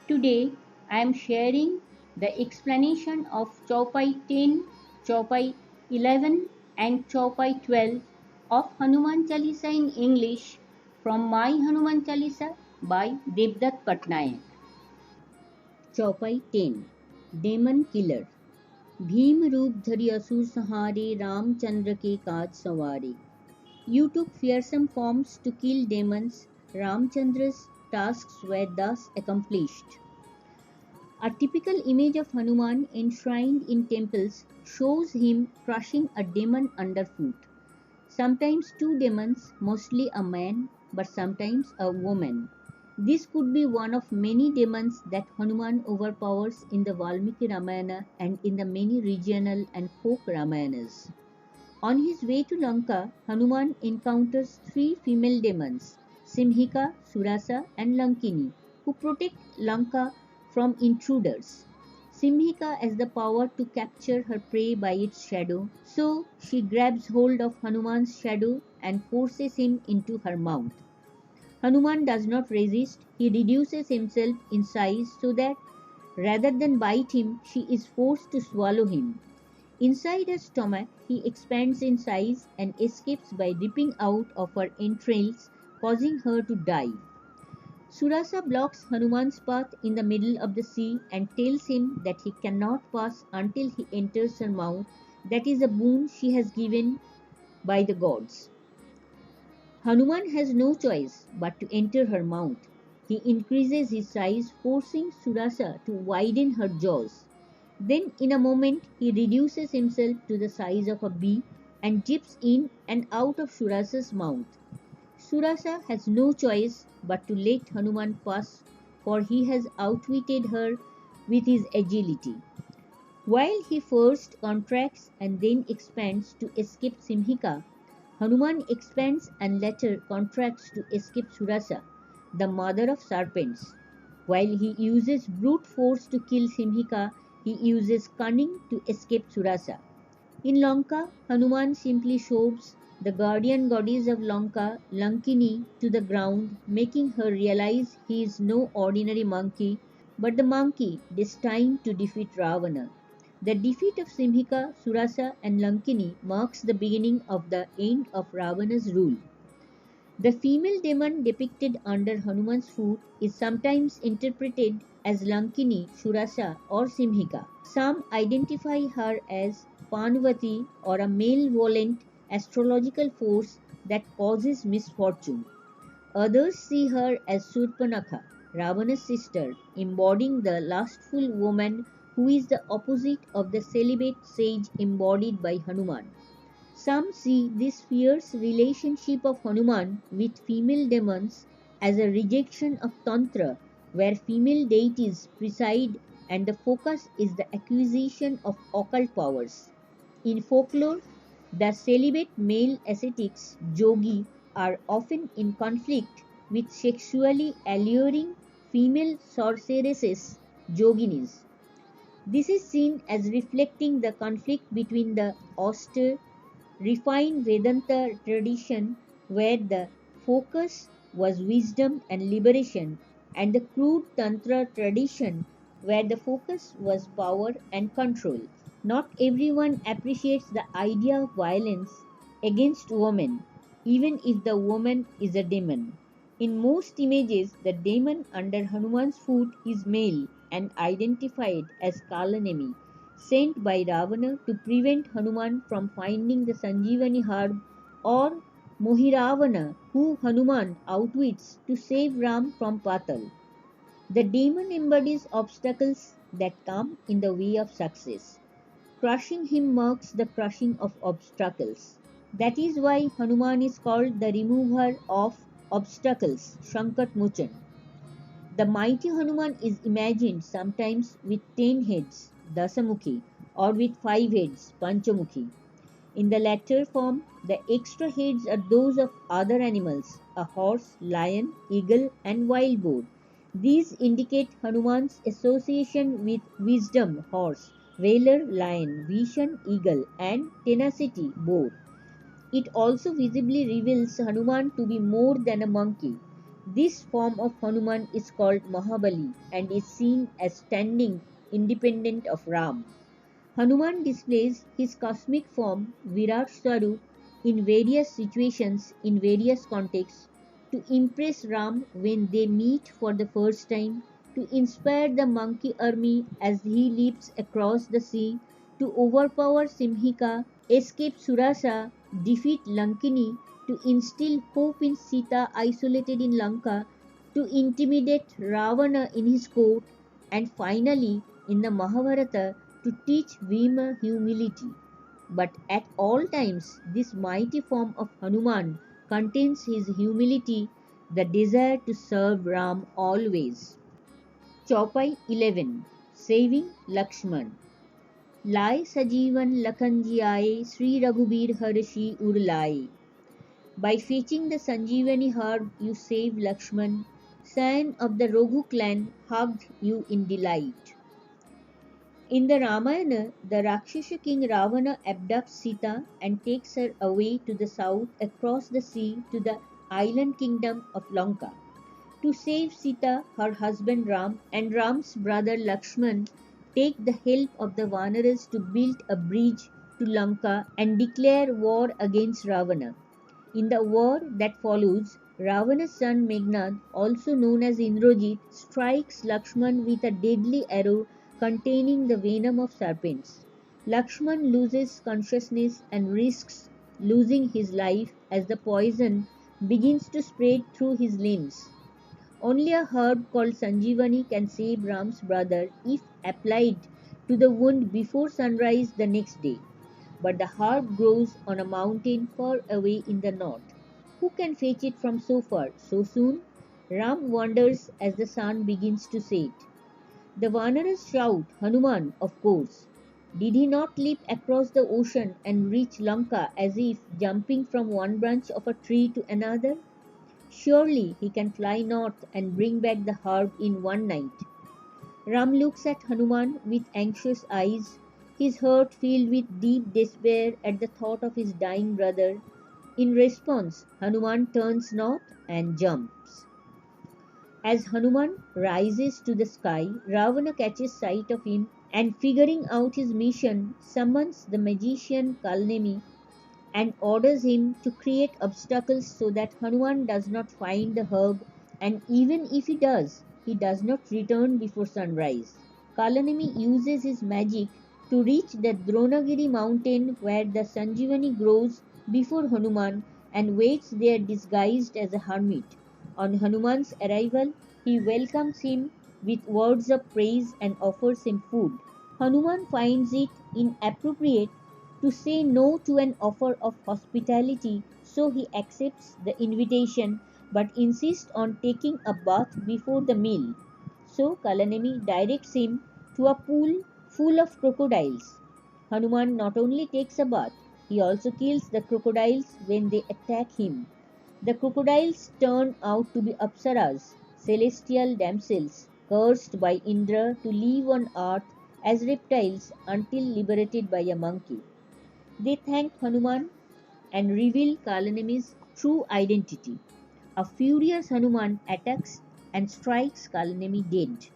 Today I am sharing the explanation of Chaupai 10, Chaupai 11 and Chaupai 12 of Hanuman Chalisa in English from My Hanuman Chalisa by Devdutt Pattanaik. चौपाई 10 daemon killer Bhim रूप धरि असुर संहारे रामचंद्र के काज संवारे. You took fearsome forms to kill demons. Ramchandra's tasks were thus accomplished. A typical image of Hanuman enshrined in temples shows him crushing a demon underfoot. Sometimes two demons, mostly a man, but sometimes a woman. This could be one of many demons that Hanuman overpowers in the Valmiki Ramayana and in the many regional and folk Ramayanas. On his way to Lanka, Hanuman encounters three female demons, Simhika, Surasa and Lankini, who protect Lanka from intruders. Simhika has the power to capture her prey by its shadow, so she grabs hold of Hanuman's shadow and forces him into her mouth. Hanuman does not resist, he reduces himself in size so that rather than bite him, she is forced to swallow him. Inside her stomach, he expands in size and escapes by ripping out of her entrails, causing her to die. Surasa blocks Hanuman's path in the middle of the sea and tells him that he cannot pass until he enters her mouth, that is a boon she has given by the gods. Hanuman has no choice but to enter her mouth. He increases his size, forcing Surasa to widen her jaws. Then, in a moment, he reduces himself to the size of a bee and dips in and out of Surasa's mouth. Surasa has no choice but to let Hanuman pass, for he has outwitted her with his agility. While he first contracts and then expands to escape Simhika, Hanuman expands and later contracts to escape Surasa, the mother of serpents. While he uses brute force to kill Simhika, he uses cunning to escape Surasa. In Lanka, Hanuman simply shoves the guardian goddess of Lanka, Lankini, to the ground, making her realize he is no ordinary monkey, but the monkey destined to defeat Ravana. The defeat of Simhika, Surasa, and Lankini marks the beginning of the end of Ravana's rule. The female demon depicted under Hanuman's foot is sometimes interpreted as Lankini, Surasa, or Simhika. Some identify her as Panvati or a malevolent astrological force that causes misfortune. Others see her as Surpanakha, Ravana's sister, embodying the lustful woman who is the opposite of the celibate sage embodied by Hanuman. Some see this fierce relationship of Hanuman with female demons as a rejection of Tantra, where female deities preside and the focus is the acquisition of occult powers. In folklore, the celibate male ascetics, yogi, are often in conflict with sexually alluring female sorceresses, yoginis. This is seen as reflecting the conflict between the austere, refined Vedanta tradition, where the focus was wisdom and liberation, and the crude Tantra tradition, where the focus was power and control. Not everyone appreciates the idea of violence against women, even if the woman is a demon. In most images, the demon under Hanuman's foot is male and identified as Kalanemi, sent by Ravana to prevent Hanuman from finding the Sanjeevani herb, or Mohiravana, who Hanuman outwits to save Ram from Patal. The demon embodies obstacles that come in the way of success. Crushing him marks the crushing of obstacles. That is why Hanuman is called the remover of obstacles, Shankat Mochan. The mighty Hanuman is imagined sometimes with 10 heads, Dasamukhi, or with 5 heads, Panchamukhi. In the latter form, the extra heads are those of other animals, a horse, lion, eagle, and wild boar. These indicate Hanuman's association with wisdom, horse, valor, lion, vision, eagle, and tenacity, boar. It also visibly reveals Hanuman to be more than a monkey. This form of Hanuman is called Mahabali and is seen as standing independent of Ram. Hanuman displays his cosmic form Virat Swarup in various situations in various contexts to impress Ram when they meet for the first time, to inspire the monkey army as he leaps across the sea, to overpower Simhika, escape Surasa, defeat Lankini, to instill hope in Sita isolated in Lanka, to intimidate Ravana in his court, and finally in the Mahabharata to teach Bhima humility. But at all times, this mighty form of Hanuman contains his humility, the desire to serve Ram always. Chaupai 11. Saving Lakshman. Lai Sajivan Lakhanjiaye Sri Raghubir Harshi Urlaye. By fetching the Sanjeevani herb, you save Lakshman, son of the Raghu clan, hugged you in delight. In the Ramayana, the Rakshasa king Ravana abducts Sita and takes her away to the south across the sea to the island kingdom of Lanka. To save Sita, her husband Ram and Ram's brother Lakshman take the help of the Vanaras to build a bridge to Lanka and declare war against Ravana. In the war that follows, Ravana's son Meghnad, also known as Indrajit, strikes Lakshman with a deadly arrow containing the venom of serpents. Lakshman loses consciousness and risks losing his life as the poison begins to spread through his limbs. Only a herb called Sanjeevani can save Ram's brother if applied to the wound before sunrise the next day. But the herb grows on a mountain far away in the north. Who can fetch it from so far, so soon? Ram wonders as the sun begins to set. The Vanaras shout, Hanuman, of course. Did he not leap across the ocean and reach Lanka as if jumping from one branch of a tree to another? Surely he can fly north and bring back the herb in one night. Ram looks at Hanuman with anxious eyes, his heart filled with deep despair at the thought of his dying brother. In response, Hanuman turns north and jumps. As Hanuman rises to the sky, Ravana catches sight of him and, figuring out his mission, summons the magician Kalnemi and orders him to create obstacles so that Hanuman does not find the herb, and even if he does not return before sunrise. Kalanemi uses his magic to reach the Dronagiri mountain where the Sanjeevani grows before Hanuman and waits there disguised as a hermit. On Hanuman's arrival, he welcomes him with words of praise and offers him food. Hanuman finds it inappropriate to say no to an offer of hospitality, so he accepts the invitation but insists on taking a bath before the meal. So Kalanemi directs him to a pool full of crocodiles. Hanuman not only takes a bath, he also kills the crocodiles when they attack him. The crocodiles turn out to be apsaras, celestial damsels, cursed by Indra to live on earth as reptiles until liberated by a monkey. They thank Hanuman and reveal Kalanemi's true identity. A furious Hanuman attacks and strikes Kalanemi dead.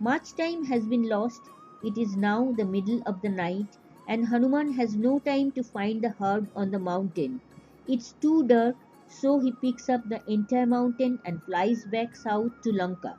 Much time has been lost. It is now the middle of the night, and Hanuman has no time to find the herb on the mountain. It's too dark, so he picks up the entire mountain and flies back south to Lanka.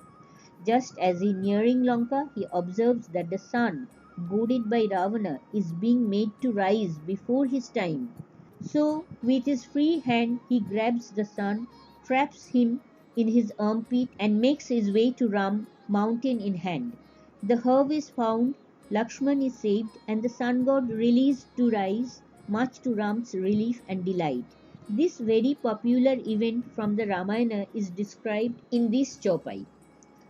Just as he nearing Lanka, he observes that the sun, goaded by Ravana, is being made to rise before his time. So, with his free hand, he grabs the sun, traps him in his armpit, and makes his way to Ram, mountain in hand. The herb is found, Lakshman is saved, and the sun god released to rise, much to Ram's relief and delight. This very popular event from the Ramayana is described in this Chaupai.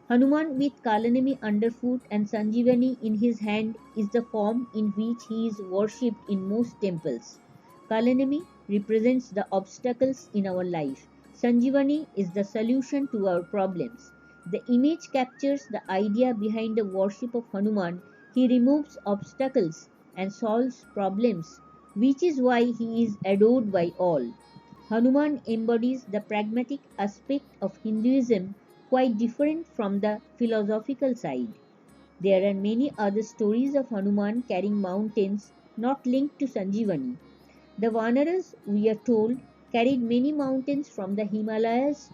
Hanuman with Kalanemi underfoot and Sanjeevani in his hand is the form in which he is worshipped in most temples. Kalanemi represents the obstacles in our life. Sanjeevani is the solution to our problems. The image captures the idea behind the worship of Hanuman. He removes obstacles and solves problems, which is why he is adored by all. Hanuman embodies the pragmatic aspect of Hinduism, quite different from the philosophical side. There are many other stories of Hanuman carrying mountains not linked to Sanjeevani. The Vanaras, we are told, carried many mountains from the Himalayas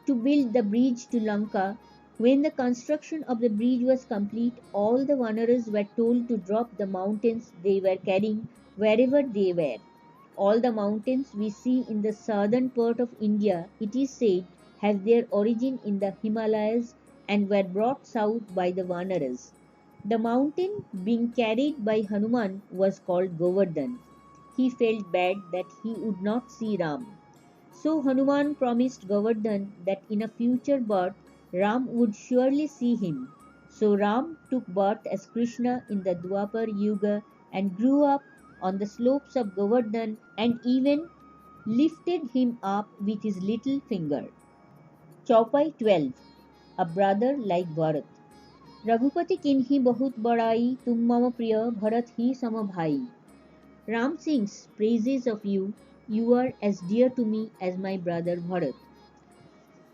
to build the bridge to Lanka. When the construction of the bridge was complete, all the Vanaras were told to drop the mountains they were carrying wherever they were. All the mountains we see in the southern part of India, it is said, have their origin in the Himalayas and were brought south by the Vanaras. The mountain being carried by Hanuman was called Govardhan. He felt bad that he would not see Ram. So Hanuman promised Govardhan that in a future birth Ram would surely see him. So Ram took birth as Krishna in the Dwapar Yuga and grew up on the slopes of Govardhan and even lifted him up with his little finger. Chaupai 12. A brother like Bharat. Raghupati किन्हीं बहुत बड़ाई तुम मम प्रिय भरत ही सम भाई. Ram sings praises of you. You are as dear to me as my brother Bharat.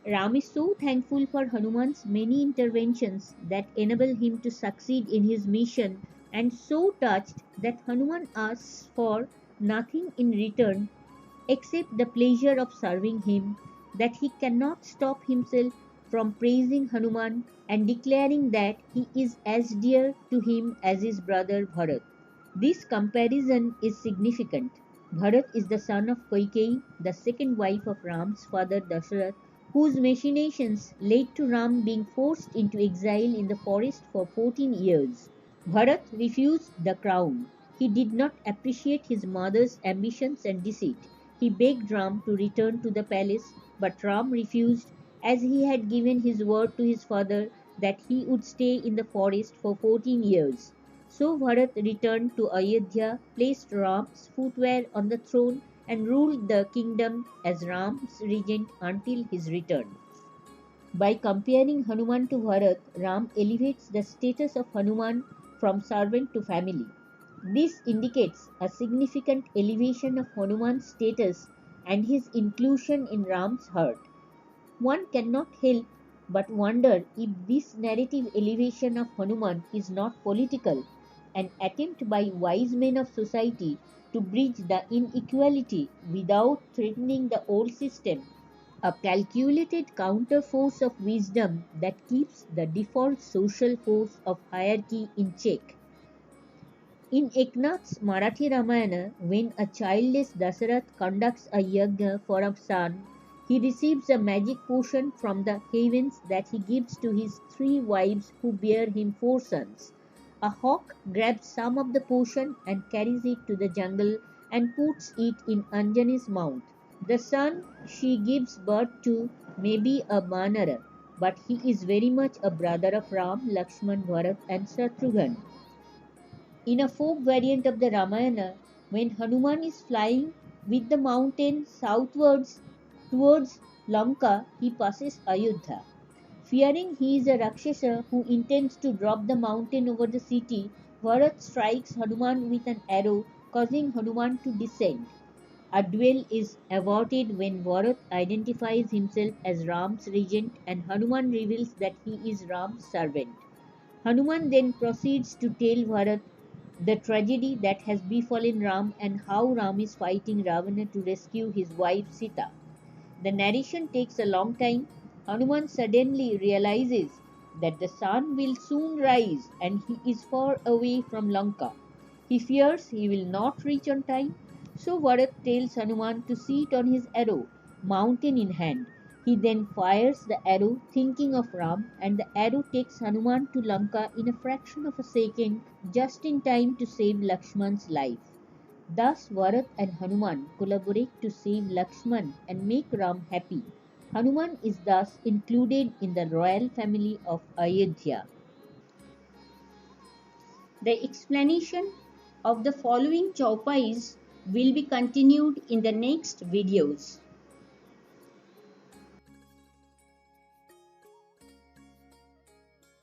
Ram is so thankful for Hanuman's many interventions that enable him to succeed in his mission and so touched that Hanuman asks for nothing in return except the pleasure of serving him, that he cannot stop himself from praising Hanuman and declaring that he is as dear to him as his brother Bharat. This comparison is significant. Bharat is the son of Kaikeyi, the second wife of Ram's father Dasharath, whose machinations led to Ram being forced into exile in the forest for 14 years. Bharat refused the crown. He did not appreciate his mother's ambitions and deceit. He begged Ram to return to the palace, but Ram refused, as he had given his word to his father that he would stay in the forest for 14 years. So Bharat returned to Ayodhya, placed Ram's footwear on the throne, and ruled the kingdom as Ram's regent until his return. By comparing Hanuman to Bharat, Ram elevates the status of Hanuman from servant to family. This indicates a significant elevation of Hanuman's status and his inclusion in Ram's heart. One cannot help but wonder if this narrative elevation of Hanuman is not political, an attempt by wise men of society to bridge the inequality without threatening the old system, a calculated counterforce of wisdom that keeps the default social force of hierarchy in check. In Eknath's Marathi Ramayana, when a childless Dasarath conducts a yajna for a son, he receives a magic potion from the heavens that he gives to his three wives who bear him four sons. A hawk grabs some of the potion and carries it to the jungle and puts it in Anjani's mouth. The son she gives birth to may be a Vanara, but he is very much a brother of Ram, Lakshman, Bharat and Shatrughan. In a folk variant of the Ramayana, when Hanuman is flying with the mountain southwards towards Lanka, he passes Ayodhya. Fearing he is a Rakshasa who intends to drop the mountain over the city, Bharat strikes Hanuman with an arrow, causing Hanuman to descend. A duel is averted when Bharat identifies himself as Ram's regent and Hanuman reveals that he is Ram's servant. Hanuman then proceeds to tell Bharat the tragedy that has befallen Ram and how Ram is fighting Ravana to rescue his wife Sita. The narration takes a long time. Hanuman suddenly realizes that the sun will soon rise and he is far away from Lanka. He fears he will not reach on time, so Bharat tells Hanuman to sit on his arrow, mountain in hand. He then fires the arrow thinking of Ram, and the arrow takes Hanuman to Lanka in a fraction of a second, just in time to save Lakshman's life. Thus Bharat and Hanuman collaborate to save Lakshman and make Ram happy. Hanuman is thus included in the royal family of Ayodhya. The explanation of the following Chaupais will be continued in the next videos.